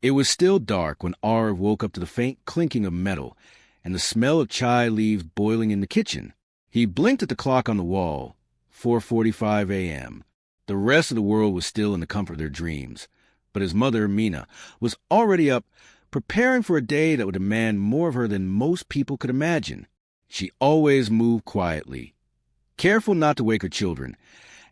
It was still dark when Aarav woke up to the faint clinking of metal and the smell of chai leaves boiling in the kitchen. He blinked at the clock on the wall, 4:45 a.m. The rest of the world was still in the comfort of their dreams, but his mother, Mina, was already up, preparing for a day that would demand more of her than most people could imagine. She always moved quietly, careful not to wake her children,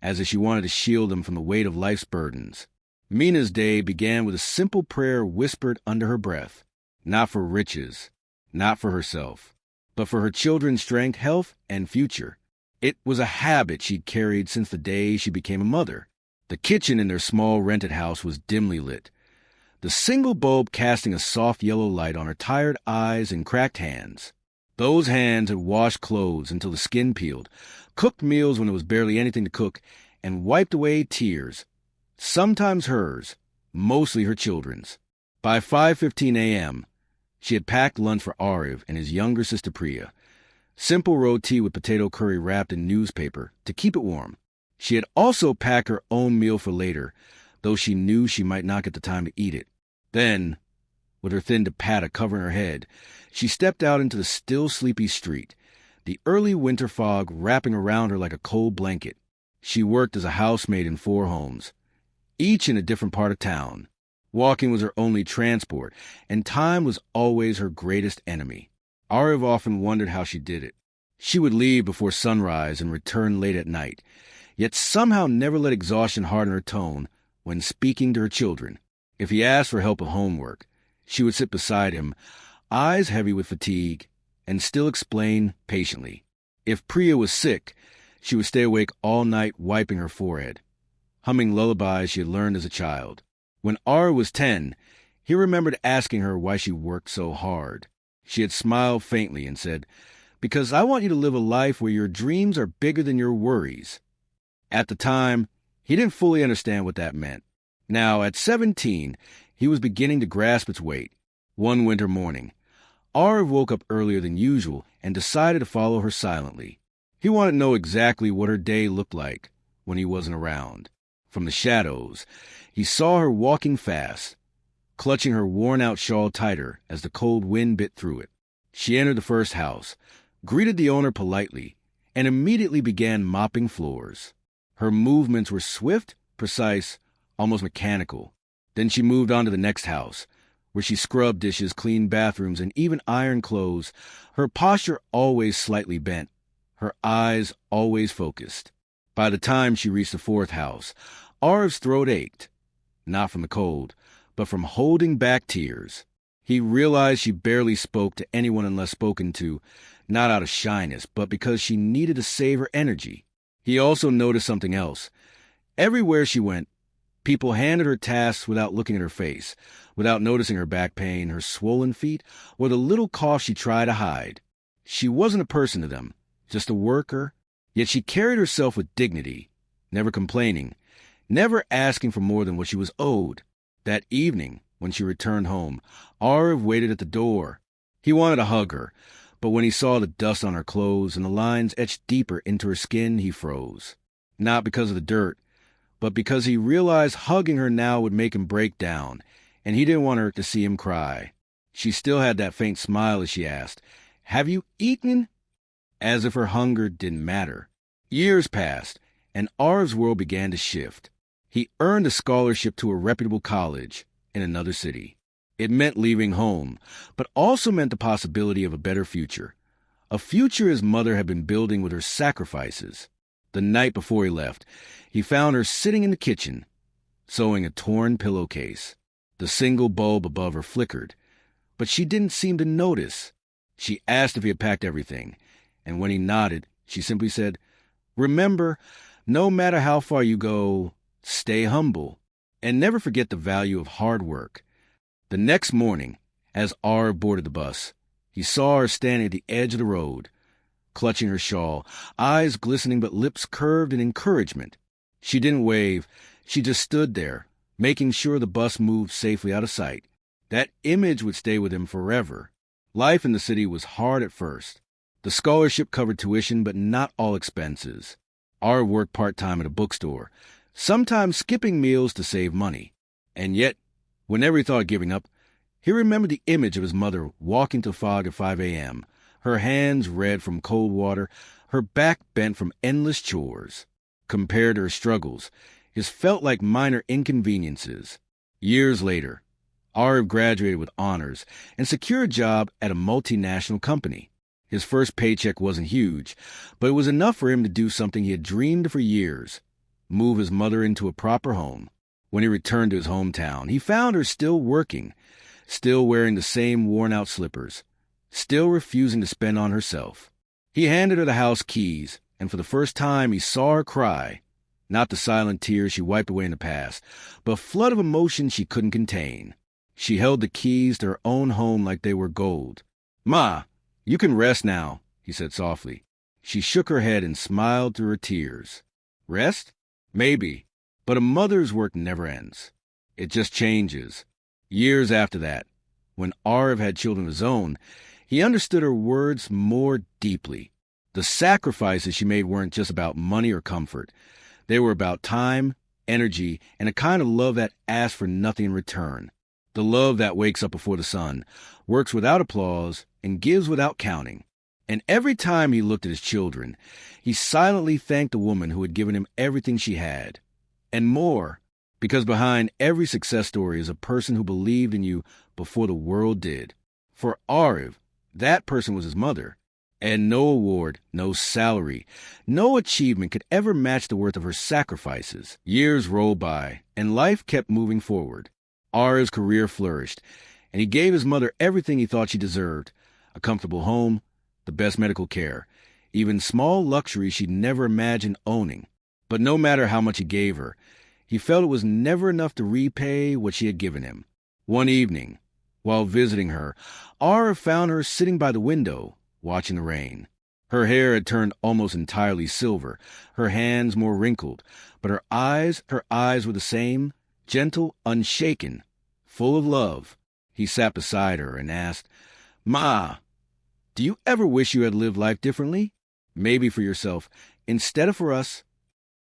as if she wanted to shield them from the weight of life's burdens. Mina's day began with a simple prayer whispered under her breath, not for riches, not for herself, but for her children's strength, health, and future. It was a habit she'd carried since the day she became a mother. The kitchen in their small rented house was dimly lit, the single bulb casting a soft yellow light on her tired eyes and cracked hands. Those hands had washed clothes until the skin peeled, cooked meals when there was barely anything to cook, and wiped away tears, sometimes hers, mostly her children's. By 5:15 a.m., she had packed lunch for Aarav and his younger sister Priya. Simple roti with potato curry wrapped in newspaper to keep it warm. She had also packed her own meal for later, though she knew she might not get the time to eat it. Then, with her thin dupatta covering her head, she stepped out into the still sleepy street, the early winter fog wrapping around her like a cold blanket. She worked as a housemaid in 4 homes, each in a different part of town. Walking was her only transport, and time was always her greatest enemy. Aarav often wondered how she did it. She would leave before sunrise and return late at night, yet somehow never let exhaustion harden her tone when speaking to her children. If he asked for help with homework, she would sit beside him, eyes heavy with fatigue, and still explain patiently. If Priya was sick, she would stay awake all night wiping her forehead, humming lullabies she had learned as a child. When Aarav was 10, he remembered asking her why she worked so hard. She had smiled faintly and said, "Because I want you to live a life where your dreams are bigger than your worries." At the time, he didn't fully understand what that meant. Now, at 17, he was beginning to grasp its weight. One winter morning, Aarav woke up earlier than usual and decided to follow her silently. He wanted to know exactly what her day looked like when he wasn't around. From the shadows, he saw her walking fast, clutching her worn-out shawl tighter as the cold wind bit through it. She entered the first house, greeted the owner politely, and immediately began mopping floors. Her movements were swift, precise, almost mechanical. Then she moved on to the next house, where she scrubbed dishes, cleaned bathrooms, and even ironed clothes, her posture always slightly bent, her eyes always focused. By the time she reached the 4th house, Aarav's throat ached, not from the cold, but from holding back tears. He realized she barely spoke to anyone unless spoken to, not out of shyness, but because she needed to save her energy. He also noticed something else. Everywhere she went, people handed her tasks without looking at her face, without noticing her back pain, her swollen feet, or the little cough she tried to hide. She wasn't a person to them, just a worker, yet she carried herself with dignity, never complaining, never asking for more than what she was owed. That evening, when she returned home, Aarav waited at the door. He wanted to hug her, but when he saw the dust on her clothes and the lines etched deeper into her skin, he froze. Not because of the dirt, but because he realized hugging her now would make him break down, and he didn't want her to see him cry. She still had that faint smile as she asked, "Have you eaten?" As if her hunger didn't matter. Years passed, and Aarav's world began to shift. He earned a scholarship to a reputable college in another city. It meant leaving home, but also meant the possibility of a better future. A future his mother had been building with her sacrifices. The night before he left, he found her sitting in the kitchen, sewing a torn pillowcase. The single bulb above her flickered, but she didn't seem to notice. She asked if he had packed everything, and when he nodded, she simply said, "Remember, no matter how far you go, stay humble, and never forget the value of hard work." The next morning, as Aarav boarded the bus, he saw her standing at the edge of the road, clutching her shawl, eyes glistening but lips curved in encouragement. She didn't wave, she just stood there, making sure the bus moved safely out of sight. That image would stay with him forever. Life in the city was hard at first. The scholarship covered tuition, but not all expenses. Aarav worked part-time at a bookstore, sometimes skipping meals to save money. And yet, Whenever he thought of giving up, he remembered the image of his mother walking to fog at 5 a.m., her hands red from cold water, her back bent from endless chores. Compared to her struggles, his felt like minor inconveniences. Years later, Aarav graduated with honors and secured a job at a multinational company. His first paycheck wasn't huge, but it was enough for him to do something he had dreamed for years: move his mother into a proper home. When he returned to his hometown, he found her still working, still wearing the same worn-out slippers, still refusing to spend on herself. He handed her the house keys, and for the first time he saw her cry. Not the silent tears she wiped away in the past, but a flood of emotion she couldn't contain. She held the keys to her own home like they were gold. "Ma, you can rest now," he said softly. She shook her head and smiled through her tears. "Rest? Maybe. But a mother's work never ends. It just changes." Years after that, when Aarav had children of his own, he understood her words more deeply. The sacrifices she made weren't just about money or comfort. They were about time, energy, and a kind of love that asks for nothing in return. The love that wakes up before the sun, works without applause, and gives without counting. And every time he looked at his children, he silently thanked the woman who had given him everything she had. And more, because behind every success story is a person who believed in you before the world did. For Aarav, that person was his mother. And no award, no salary, no achievement could ever match the worth of her sacrifices. Years rolled by, and life kept moving forward. Aarav's career flourished, and he gave his mother everything he thought she deserved: a comfortable home, the best medical care, even small luxuries she'd never imagined owning. But no matter how much he gave her, he felt it was never enough to repay what she had given him. One evening, while visiting her, Aarav found her sitting by the window, watching the rain. Her hair had turned almost entirely silver, her hands more wrinkled, but her eyes were the same, gentle, unshaken, full of love. He sat beside her and asked, "Ma, do you ever wish you had lived life differently? Maybe for yourself, instead of for us?"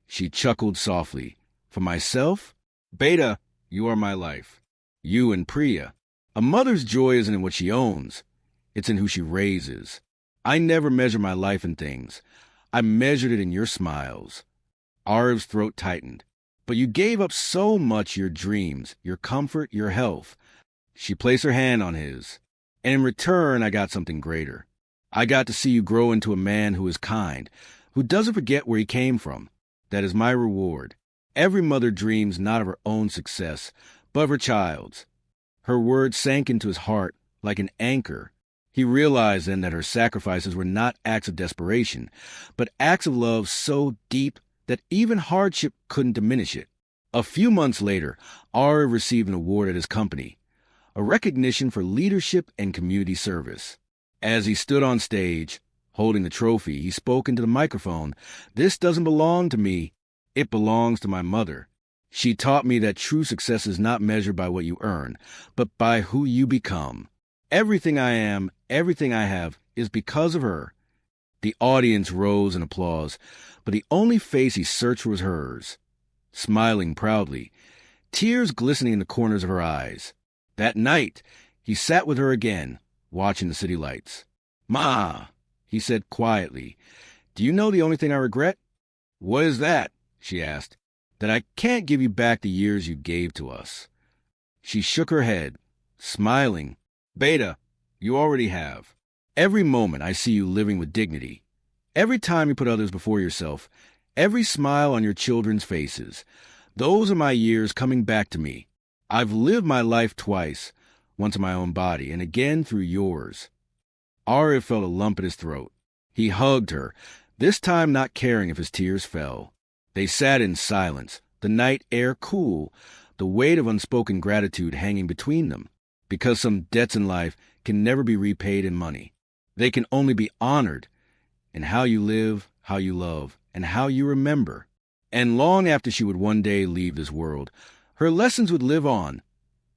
She chuckled softly. "For myself? Beta, you are my life. You and Priya. A mother's joy isn't in what she owns. It's in who she raises. I never measure my life in things. I measured it in your smiles." Aarav's throat tightened. "But you gave up so much: your dreams, your comfort, your health." She placed her hand on his. "And in return, I got something greater. I got to see you grow into a man who is kind, who doesn't forget where he came from. That is my reward. Every mother dreams not of her own success, but of her child's." Her words sank into his heart like an anchor. He realized then that her sacrifices were not acts of desperation, but acts of love so deep that even hardship couldn't diminish it. A few months later, Aarav received an award at his company, a recognition for leadership and community service. As he stood on stage, holding the trophy, he spoke into the microphone. "This doesn't belong to me. It belongs to my mother. She taught me that true success is not measured by what you earn, but by who you become. Everything I am, everything I have, is because of her." The audience rose in applause, but the only face he searched for was hers, smiling proudly, tears glistening in the corners of her eyes. That night, he sat with her again, watching the city lights. "Ma," he said quietly, "do you know the only thing I regret?" "What is that?" she asked. "That I can't give you back the years you gave to us." She shook her head, smiling. "Beta, you already have. Every moment I see you living with dignity. Every time you put others before yourself, every smile on your children's faces. Those are my years coming back to me. I've lived my life twice, once in my own body and again through yours." Aarav felt a lump in his throat. He hugged her, this time not caring if his tears fell. They sat in silence, the night air cool, the weight of unspoken gratitude hanging between them, because some debts in life can never be repaid in money. They can only be honored in how you live, how you love, and how you remember. And long after she would one day leave this world, her lessons would live on,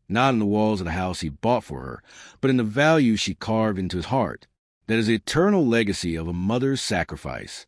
not in the walls of the house he bought for her, but in the values she carved into his heart. That is the eternal legacy of a mother's sacrifice.